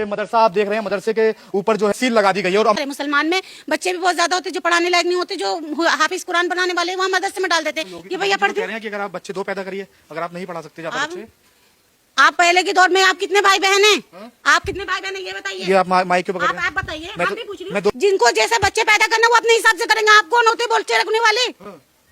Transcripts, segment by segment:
ये मदरसा आप देख रहे हैं, मदरसे के ऊपर जो है सील लगा दी गई है। और मुसलमान में बच्चे भी बहुत ज्यादा होते जो पढ़ाने लायक नहीं होते, जो हाफिज कुरान बनाने वाले वहाँ मदरसे में डाल देते हैं कि भैया पढ़ते कह रहे हैं कि अगर आप बच्चे दो पैदा करिए, अगर आप नहीं पढ़ा सकते ज्यादा बच्चे। आप पहले के दौर में आप कितने भाई बहन हैं? आप कितने भाई बहन हैं ये बताइए। ये आप माइक के पकड़ आप बताइए, हम नहीं पूछ रही हूँ। जिनको जैसे बच्चे पैदा करना वो अपने हिसाब से करेंगे। आप कौन होते बोलते रखने वाले?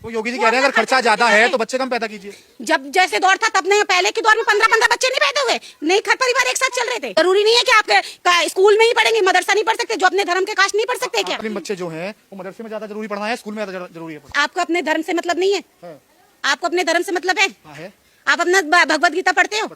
वो योगी जी कह रहे हैं अगर खर्चा ज्यादा है तो बच्चे कम पैदा कीजिए। जब जैसे दौर था तब नहीं, पहले के दौर में 15-15 बच्चे नहीं पैदा हुए, नहीं घर परिवार एक साथ चल रहे थे। जरूरी नहीं है कि आपके स्कूल में ही पढ़ेंगे, मदरसा नहीं पढ़ सकते, जो अपने धर्म के कास्ट नहीं पढ़ सकते क्या? बच्चे जो हैं वो मदरसे में ज्यादा जरूरी पढ़ना है, स्कूल में ज्यादा जरूरी है? आपको अपने धर्म से मतलब नहीं है? आपको अपने धर्म से मतलब है? आप अपना भगवत गीता पढ़ते हो?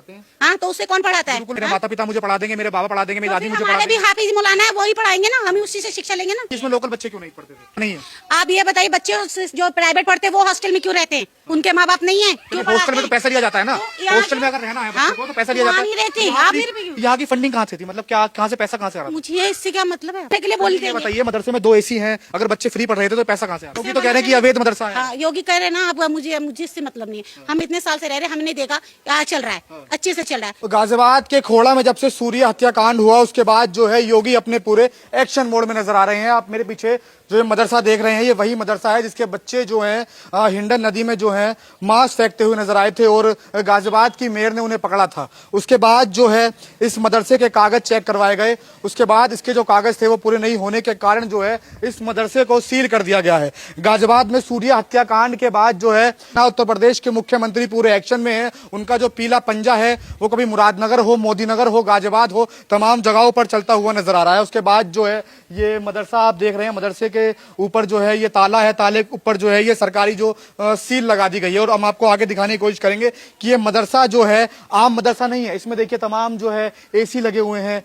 हाँ, तो उससे कौन पढ़ाता है? मेरे माता पिता मुझे पढ़ा देंगे, मेरे बाबा पढ़ा देंगे, मेरी दादी मुझे पढ़ा देंगे। हाफिज मौलाना है वही पढ़ाएंगे ना, हम उसी से शिक्षा लेंगे ना। इसमें लोकल बच्चे क्यों नहीं पढ़ते थे? नहीं है। आप ये बताइए, बच्चे जो प्राइवेट पढ़ते हैं वो हॉस्टल में क्यों रहते हैं? उनके माँ बाप नहीं है? हॉस्टल में तो पैसा लिया जाता है ना, हॉस्टल में अगर रहना है बच्चे को तो पैसा लिया जाता है। यहाँ की फंडिंग कहाँ से थी, मतलब क्या कहाँ से पैसा कहाँ से आ रहा? मुझे इससे क्या मतलब है? के लिए बोलिए बताइए, मदरसे में 2 AC हैं, अगर बच्चे फ्री पढ़ रहे थे तो पैसा कहाँ से आ रहा? तो कह रहे हैं कि अवैध मदरसा है। योगी कह रहे हैं ना, अब मुझे इससे मतलब नहीं है। हम इतने साल से रह रहे, हमने देखा क्या चल रहा है, अच्छे से चल रहा है। गाजियाबाद के खोड़ा में जब से सूर्य हत्याकांड हुआ उसके बाद जो है योगी अपने पूरे एक्शन मोड में नजर आ रहे हैं। आप मेरे पीछे जो मदरसा देख रहे हैं ये वही मदरसा है जिसके बच्चे जो हैं हिंडन नदी में जो है मांस फेंकते हुए नजर आए थे और गाजियाबाद की मेयर ने उन्हें पकड़ा था। उसके बाद जो है इस मदरसे के कागज चेक करवाए गए, उसके बाद इसके जो कागज थे वो पूरे नहीं होने के कारण जो है इस मदरसे को सील कर दिया गया है। गाजियाबाद में सूर्य हत्याकांड के बाद जो है उत्तर प्रदेश के मुख्यमंत्री पूरे एक्शन में है। उनका जो पीला पंजा है वो कभी मुरादनगर हो, मोदीनगर हो, गाजियाबाद हो, तमाम जगहों पर चलता हुआ नजर आ रहा है। उसके बाद जो है ये मदरसा आप देख रहे हैं, मदरसे के ऊपर जो है ये ताला है, ताले के ऊपर जो है ये सरकारी जो सील लगा दी गई है। और हम आपको आगे दिखाने की कोशिश करेंगे कि ये मदरसा जो है आम मदरसा नहीं है। इसमें देखिए तमाम जो है AC लगे हुए हैं,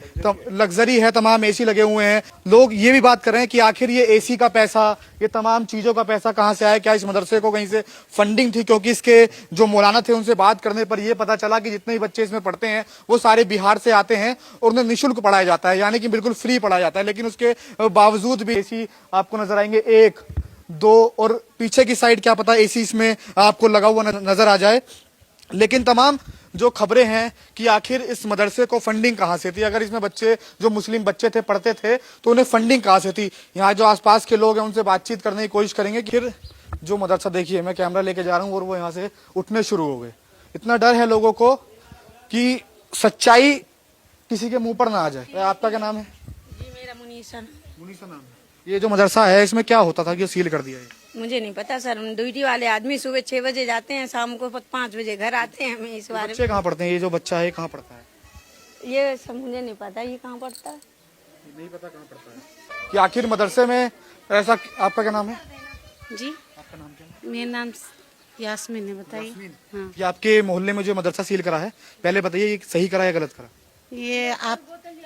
लग्जरी है, तमाम AC लगे हुए हैं। लोग ये भी बात कर रहे हैं कि आखिर ये AC का पैसा, ये तमाम चीजों का पैसा कहां से आया? क्या इस मदरसे को कहीं से फंडिंग थी? क्योंकि इसके जो मौलाना थे उनसे बात करने पर यह पता चला कि जितने भी बच्चे इसमें पढ़ते हैं वो सारे बिहार से आते हैं और उन्हें निःशुल्क पढ़ाया जाता है, यानी कि बिल्कुल फ्री पढ़ाया जाता है। लेकिन उसके बावजूद भी AC आपको नजर आएंगे 1, 2 और पीछे की साइड क्या पता AC इसमें आपको लगा हुआ नजर आ जाए। लेकिन तमाम जो खबरें हैं कि आखिर इस मदरसे को फंडिंग कहां से थी, अगर इसमें बच्चे जो मुस्लिम बच्चे थे पढ़ते थे तो उन्हें फंडिंग कहां से थी। यहाँ जो आसपास के लोग हैं उनसे बातचीत करने की कोशिश करेंगे। फिर जो मदरसा देखिए, मैं कैमरा लेके जा रहा हूँ और वो यहाँ से उठने शुरू हो गए। इतना डर है लोगों को कि सच्चाई किसी के मुंह पर ना आ जाए। आपका क्या नाम है? जी मेरा मुनीसा नाम है। ये जो मदरसा है इसमें क्या होता था कि सील कर दिया है? मुझे नहीं पता सर, ड्यूटी वाले आदमी सुबह 6 बजे जाते हैं, शाम को 5 बजे घर आते हैं। हमें इस बारे बच्चे कहाँ पढ़ते हैं? ये जो बच्चा है कहाँ पढ़ता है? ये सब मुझे नहीं पता, ये कहाँ पढ़ता है, नहीं पता कहाँ पढ़ता है कि आखिर मदरसे में ऐसा। आपका क्या नाम है? जी आपका नाम क्या है? मेरा नाम यास्मीन है। बताइए। हाँ। ये आपके मोहल्ले में जो मदरसा सील करा है, पहले बताइए ये सही करा या गलत करा? ये आप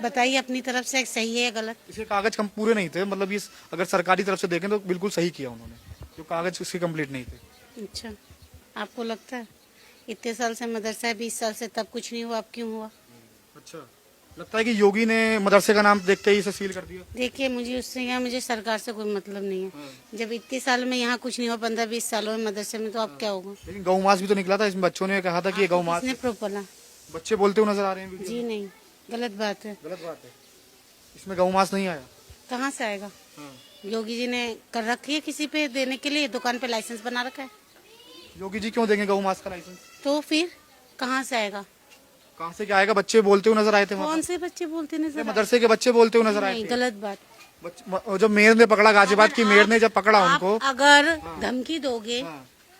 बताइए अपनी तरफ से सही है या गलत? इसके कागज कम पूरे नहीं थे, मतलब ये अगर सरकारी तरफ से देखें तो बिल्कुल सही किया उन्होंने, जो कागज उसके कंप्लीट नहीं थे। अच्छा, आपको लगता है इतने साल से मदरसा है, 20 साल से, तब कुछ नहीं हुआ, अब क्यों हुआ? अच्छा, लगता है कि योगी ने मदरसे का नाम देखते ही इसे सील कर दिया। देखिए मुझे सरकार से कोई मतलब नहीं है। जब इतने साल में यहाँ कुछ नहीं हुआ, 15-20 सालों में मदरसे में, तो अब क्या होगा? लेकिन गौ मांस भी तो निकला था, इसमें बच्चों ने कहा था कि ये गौ मांस। बच्चे बोलते हुए नजर आ रहे हैं। जी नहीं, गलत बात है। गलत बात है, इसमें गौ मांस नहीं आया। कहाँ से आएगा? योगी जी ने कर रखी है किसी पे देने के लिए, दुकान पे लाइसेंस बना रखा है। योगी जी क्यों देंगे गौ मांस का लाइसेंस? तो फिर कहाँ से आएगा? कहाँ से क्या आएगा? बच्चे बोलते हुए नजर आए थे। कौन से बच्चे बोलते नजर? मदरसे के बच्चे बोलते हुए नजर आए थे। गलत बात। जब मेयर ने पकड़ा, गाजियाबाद की मेयर ने जब पकड़ा उनको, अगर धमकी दोगे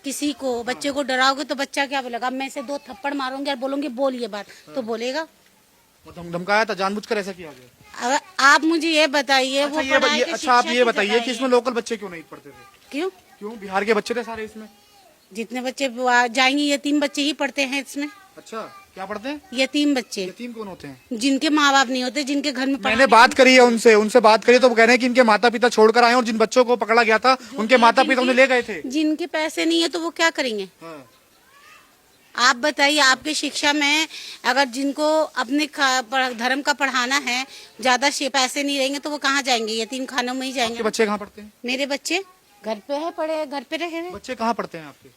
किसी को, बच्चे को डराओगे तो बच्चा क्या बोलेगा? अब मैं इसे 2 थप्पड़ मारूंगी और बोलूंगी बोल ये बात, तो बोलेगा? धमकाया था, जानबूझकर ऐसा किया गया। अगर आप मुझे ये बताइए, अच्छा आप ये बताइए कि इसमें लोकल बच्चे क्यों नहीं पढ़ते थे? क्यों बिहार के बच्चे थे सारे इसमें? जितने बच्चे जाएंगे यतीम बच्चे ही पढ़ते हैं इसमें। अच्छा, क्या पढ़ते हैं? यतीम बच्चे। यतीम कौन होते हैं? जिनके माँ बाप नहीं होते, जिनके घर में। मैंने बात करी है उनसे बात करी तो वो कह रहे हैं कि इनके माता पिता छोड़कर आए और जिन बच्चों को पकड़ा गया था उनके माता पिता उन्हें ले गए थे। जिनके पैसे नहीं है तो वो क्या करेंगे? आप बताइए, आपकी शिक्षा में अगर जिनको अपने धर्म का पढ़ाना है, ज्यादा पैसे नहीं रहेंगे तो वो कहाँ जाएंगे? यतीम खानों में ही जाएंगे। बच्चे कहाँ पढ़ते हैं? मेरे बच्चे घर पे है, पढ़े, घर पे रहे। बच्चे कहाँ पढ़ते हैं आपके?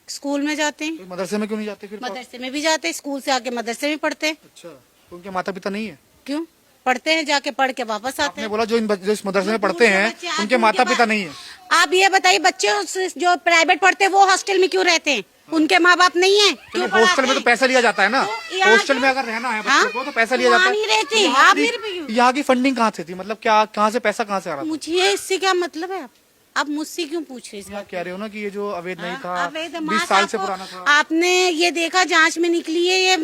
स्कूल में जाते हैं। तो मदरसे में क्यों नहीं जाते फिर? मदरसे में भी जाते हैं, स्कूल से आके मदरसे में पढ़ते हैं। अच्छा, तो उनके माता पिता नहीं है? क्यों? पढ़ते हैं, जाके पढ़ के वापस आते आपने हैं। बोला जो इस मदरसे में पढ़ते दूसरे हैं बच्चे आज उनके माता पिता बाद- नहीं है। आप ये बताइए, बच्चे जो प्राइवेट पढ़ते हैं वो हॉस्टल में क्यों रहते हैं? उनके माँ बाप नहीं है, क्यों हॉस्टल पढ़ाते में तो हैं? पैसा लिया जाता है ना। तो यहाँ हॉस्टल के- में अगर रहना है हाँ? बच्चे को तो पैसा लिया वहाँ जाता नहीं है। रहते, यहाँ आप की- मेरे पे- यहाँ की फंडिंग कहाँ से थी, मतलब क्या कहाँ से पैसा कहाँ से आ रहा था? मुझे इससे क्या मतलब है? आप मुझसे क्यों पूछ रहे हैं? आप कह रहे हो ना कि ये जो अवैध नहीं था, अवैध 20 मांस साल से आपको- पुराना था। आपने ये देखा जांच में निकली है ये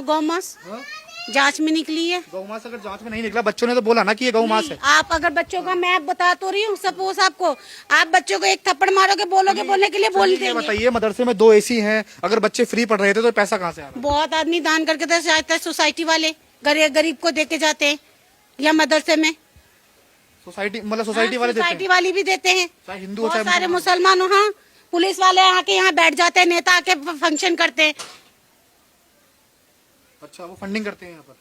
गौ मांस? हाँ? जांच में निकली है। गौ मास अगर जांच में नहीं निकला, बच्चों ने तो बोला ना कि ये गौ मास है। आप अगर बच्चों का, मैं बता तो रही हूँ, सपोज आपको, आप बच्चों को एक थप्पड़ मारोगे, बोलोगे, बोलने के लिए बोल ये देंगे। बताइए, मदरसे में 2 AC हैं, अगर बच्चे फ्री पढ़ रहे थे तो पैसा कहाँ से आ रहा बहुत आदमी दान करके तो जाता है, सोसाइटी वाले गरीब को देके जाते हैं, या मदरसे में है? सोसाइटी मतलब सोसाइटी वाले देते सोसाइटी हैं, वाली भी देते हैं। चाहे हिंदू हो बहुत चाहे सारे मुसलमान हो, हाँ, पुलिस वाले आके यहाँ बैठ जाते हैं, नेता आके फंक्शन करते हैं, अच्छा वो फंडिंग करते हैं यहाँ पर।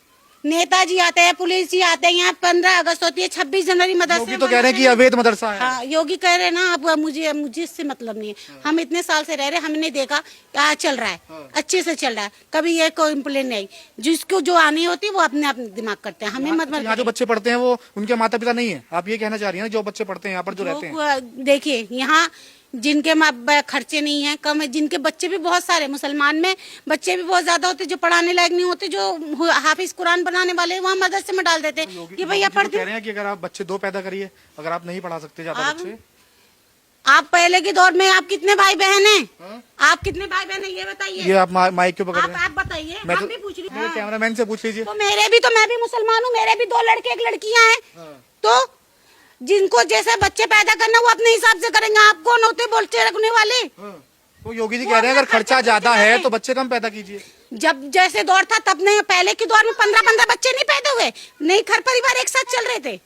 नेताजी आते हैं, पुलिस जी आते हैं। यहाँ 15 अगस्त होती है, 26 जनवरी मदरसे योगी में तो कह रहे हैं कि ये अवैध मदरसा है। हाँ, योगी कह रहे हैं ना। अब मुझे इससे मतलब नहीं है। हम इतने साल से रह रहे, हमने नहीं देखा क्या चल रहा है, अच्छे से चल रहा है, कभी ये कोई कंप्लेन नहीं आई। जिसको जो आनी होती है वो अपने दिमाग करते हैं, हमें मत यहाँ जो बच्चे पढ़ते हैं वो उनके माता पिता नहीं है, आप ये कहना चाह रही हैं ना? जो बच्चे पढ़ते हैं यहाँ पर जो रहते हैं, देखिए, यहाँ जिनके खर्चे नहीं है, कम है, जिनके बच्चे भी बहुत सारे, मुसलमान में बच्चे भी बहुत ज्यादा होते जो पढ़ाने लायक नहीं होते, जो हाफिज कुरान बनाने वाले वहाँ मदरसे में डाल देते हैं कि भैया तो पढ़ते। कह रहे हैं कि अगर आप बच्चे 2 पैदा करिए, अगर आप नहीं पढ़ा सकते ज्यादा आप- बच्चे। आप पहले के दौर में आप कितने भाई बहन हैं? हाँ? आप कितने भाई बहन हैं ये बताइए। ये आप माइक क्यों पकड़ रहे हैं? आप बताइए, मैं हम तो भी पूछ रही मेरे हूँ। कैमरामैन से पूछ लीजिए। तो मैं भी मुसलमान हूँ, मेरे भी 2 लड़के 1 लड़कियां हैं। हाँ। तो जिनको जैसे बच्चे पैदा करना वो अपने हिसाब से करेंगे। आप कौन होते बोलते रखने वाले? तो योगी जी कह रहे हैं अगर खर्चा ज्यादा है तो बच्चे कम पैदा कीजिए। जब जैसे दौर था तब नहीं, पहले के दौर में 15-15 बच्चे नहीं पैदा हुए, नहीं घर परिवार एक साथ चल रहे थे।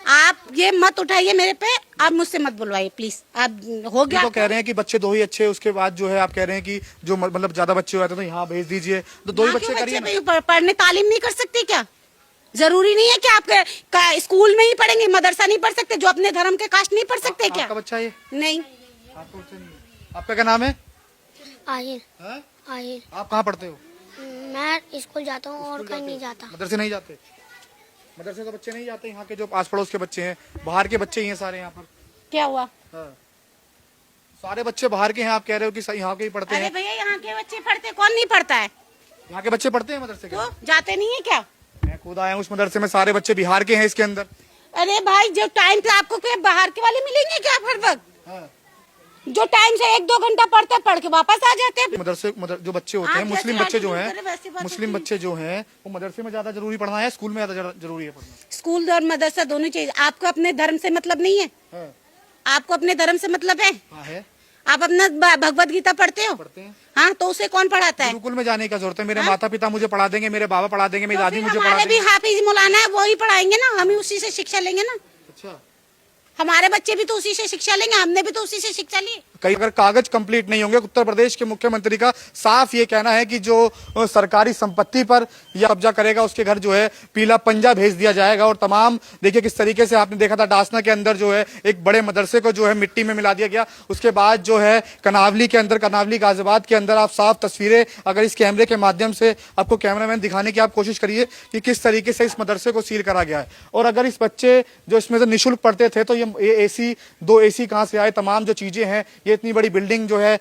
आप ये मत उठाइए मेरे पे, आप मुझसे मत बुलवाइए प्लीज। आप हो गया। तो कह रहे हैं कि बच्चे 2 ही अच्छे, उसके बाद जो है आप कह रहे हैं कि जो मतलब ज्यादा बच्चे हुए थे तो यहाँ भेज दीजिए, तो 2 ही यहाँ बच्चे के करिए ना। भी पढ़ने तालीम नहीं कर सकते क्या? जरूरी नहीं है कि आप स्कूल में ही पढ़ेंगे, मदरसा नहीं पढ़ सकते? जो अपने धर्म के कास्ट नहीं पढ़ सकते क्या? आपका बच्चा ये? नहीं। आपका बच्चा नहीं है। आपका क्या नाम है? आहिर हाँ? आहिर आप कहाँ पढ़ते हो? मैं स्कूल जाता हूँ और कहीं नहीं जाता। मदरसे नहीं जाते? मदरसे तो बच्चे नहीं जाते, यहाँ के जो आस पड़ोस के बच्चे हैं, बाहर के बच्चे ही हैं सारे यहाँ पर। क्या हुआ? हाँ। सारे बच्चे बाहर के हैं, आप कह रहे हो कि यहाँ के ही पढ़ते अरे हैं। भैया, यहाँ के बच्चे पढ़ते, कौन नहीं पढ़ता है? यहाँ के बच्चे पढ़ते हैं मदरसे के? तो जाते नहीं है क्या? मैं खुद आया हूँ उस मदरसे में, सारे बच्चे बिहार के हैं इसके अंदर। अरे भाई, जब टाइम पे आपको क्या बाहर के वाले मिलेंगे क्या हर वक्त? हाँ। जो टाइम से 1-2 घंटा पढ़ते, पढ़ के वापस आ जाते हैं। जो बच्चे होते हैं, आप मुस्लिम जैसे बच्चे जो आज हैं, करे वैसी बात मुस्लिम होती है। बच्चे जो हैं वो मदरसे में ज्यादा जरूरी पढ़ना है, स्कूल में ज्यादा जरूरी है पढ़ना? स्कूल और मदरसा दोनों चाहिए। आपको अपने धर्म से मतलब नहीं है? हाँ। आपको अपने धर्म से मतलब है? हाँ है, आप अपना भगवत गीता पढ़ते हो? पढ़ते हैं। हाँ, तो उसे कौन पढ़ाता है? गुरुकुल में जाने का जरूरत है? मेरे माता पिता मुझे पढ़ा देंगे, मेरे बाबा पढ़ा देंगे, मेरी तो दादी फिर मुझे पढ़ा हमारे भी देंगे। हाफिज मौलाना है, वो ही पढ़ाएंगे ना, हम ही उसी से शिक्षा लेंगे ना। अच्छा, हमारे बच्चे भी तो उसी से शिक्षा लेंगे, हमने भी तो उसी से शिक्षा ली। कई अगर कागज कंप्लीट नहीं होंगे, उत्तर प्रदेश के मुख्यमंत्री का साफ ये कहना है कि जो सरकारी संपत्ति पर या कब्जा करेगा उसके घर जो है पीला पंजा भेज दिया जाएगा। और तमाम देखिए किस तरीके से आपने देखा था डासना के अंदर जो है एक बड़े मदरसे को जो है मिट्टी में मिला दिया गया। उसके बाद जो है कनावली के अंदर, कनावली गाजियाबाद के अंदर आप साफ तस्वीरें अगर इस कैमरे के माध्यम से आपको कैमरामैन दिखाने की आप कोशिश करिए कि किस तरीके से इस मदरसे को सील करा गया है। और अगर इस बच्चे जो इसमें से निःशुल्क पढ़ते थे तो ये AC 2 AC कहाँ से आए, तमाम जो चीजें हैं, ये इतनी बड़ी बिल्डिंग जो है